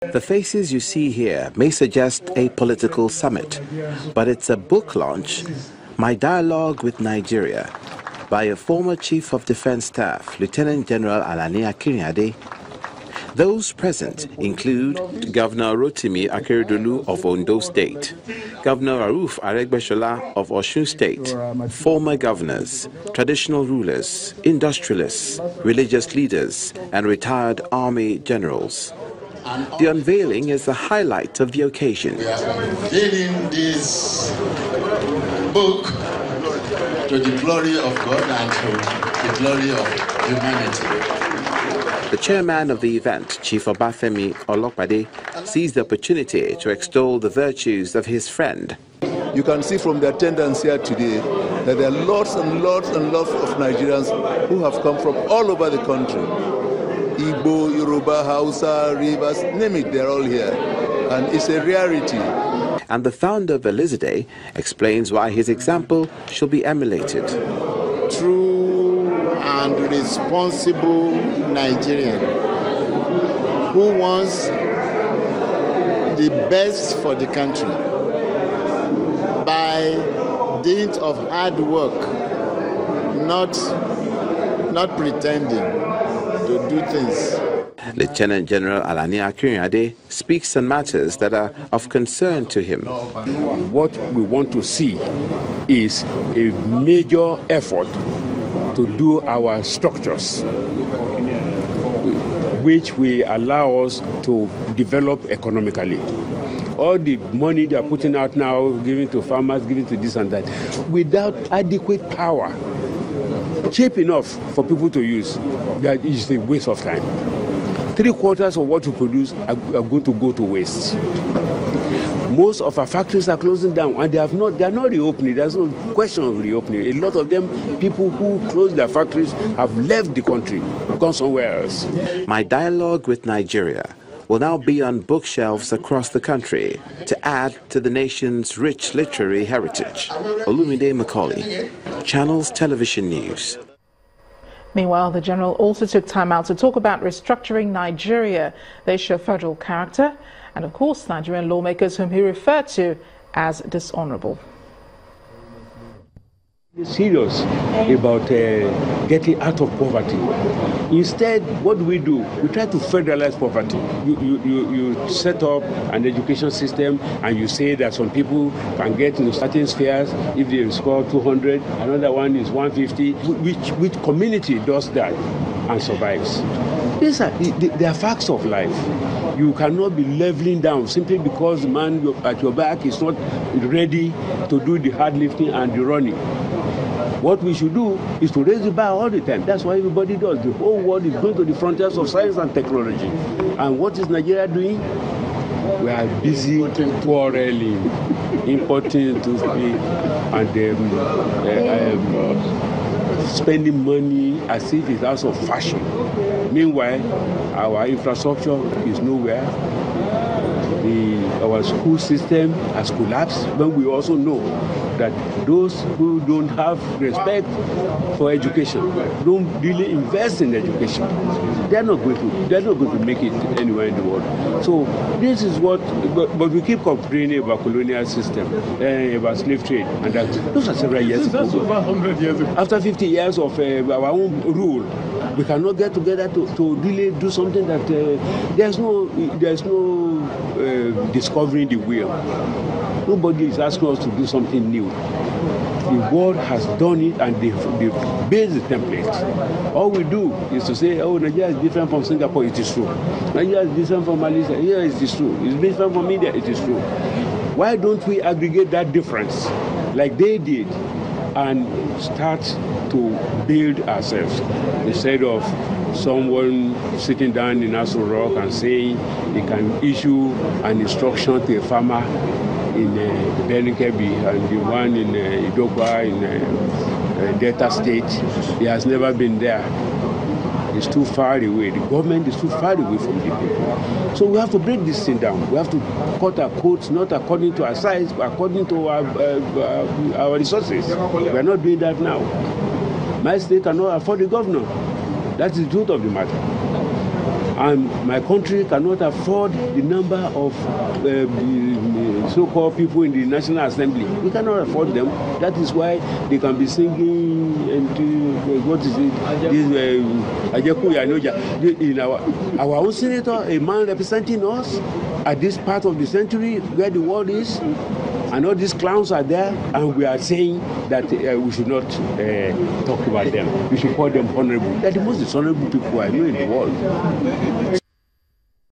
The faces you see here may suggest a political summit, but it's a book launch, My Dialogue with Nigeria, by a former Chief of Defense Staff, Lt.Gen. Akinrinade. Those present include Governor Rotimi Akeredolu of Ondo State, Governor Aruf Aregbesola of Osun State, former governors, traditional rulers, industrialists, religious leaders, and retired army generals. The unveiling is the highlight of the occasion. We are unveiling this book to the glory of God and to the glory of humanity. The chairman of the event, Chief Obafemi Olopade, sees the opportunity to extol the virtues of his friend. You can see from the attendance here today that there are lots and lots and lots of Nigerians who have come from all over the country. Igbo, Yoruba, Hausa, Rivers, name it, they're all here. And it's a rarity. And the founder of Elizade explains why his example should be emulated. True and responsible Nigerian who wants the best for the country by dint of hard work, not pretending to do things. Lt.Gen. Akinrinade speaks on matters that are of concern to him. What we want to see is a major effort to do our structures, which will allow us to develop economically. All the money they are putting out now, giving to farmers, giving to this and that, without adequate power, cheap enough for people to use, that is a waste of time. 3/4 of what we produce are going to go to waste. Most of our factories are closing down, and they are not reopening. There's no question of reopening. A lot of them, people who closed their factories, have left the country, gone somewhere else. My Dialogue with Nigeria will now be on bookshelves across the country to add to the nation's rich literary heritage. Olumide Macaulay, Channels Television News. Meanwhile, the general also took time out to talk about restructuring Nigeria. They show federal character and, of course, Nigerian lawmakers whom he referred to as dishonorable. Serious about getting out of poverty. Instead, what do? We try to federalize poverty. You set up an education system, and you say that some people can get into certain spheres if they score 200, another one is 150. Which community does that and survives? These are they are facts of life. You cannot be leveling down simply because the man at your back is not ready to do the hard lifting and the running. What we should do is to raise the bar all the time. That's what everybody does. The whole world is going to the frontiers of science and technology. And what is Nigeria doing? We are busy quarreling, importing and spending money as if it's out of fashion. Meanwhile, our infrastructure is nowhere. Our school system has collapsed, but we also know that those who don't have respect for education, don't really invest in education, they're not going to make it anywhere in the world. So this is what, but we keep complaining about colonial system, about slave trade, and that those are several years ago. Over 100 years ago. After 50 years of our own rule, we cannot get together to really do something that there's no discovering the wheel. Nobody is asking us to do something new. The world has done it, and they've based the template. All we do is to say, oh, Nigeria is different from Singapore, it is true. Nigeria is different from Malaysia, yeah, it is true. It's different from India, it is true. Why don't we aggregate that difference like they did and start to build ourselves instead of someone sitting down in Aso Rock and saying he can issue an instruction to a farmer in Benin-Kebbi and the one in Idokwa in Delta State. He has never been there. It's too far away. The government is too far away from the people. So we have to break this thing down. We have to cut our coats, not according to our size, but according to our resources. We are not doing that now. My state cannot afford a governor. That is the truth of the matter. And my country cannot afford the number of so-called people in the National Assembly. We cannot afford them. That is why they can be singing what is it? In our own senator, a man representing us at this part of the century where the world is, and all these clowns are there, and we are saying that we should not talk about them. We should call them honorable. They're the most dishonorable people I know in the world.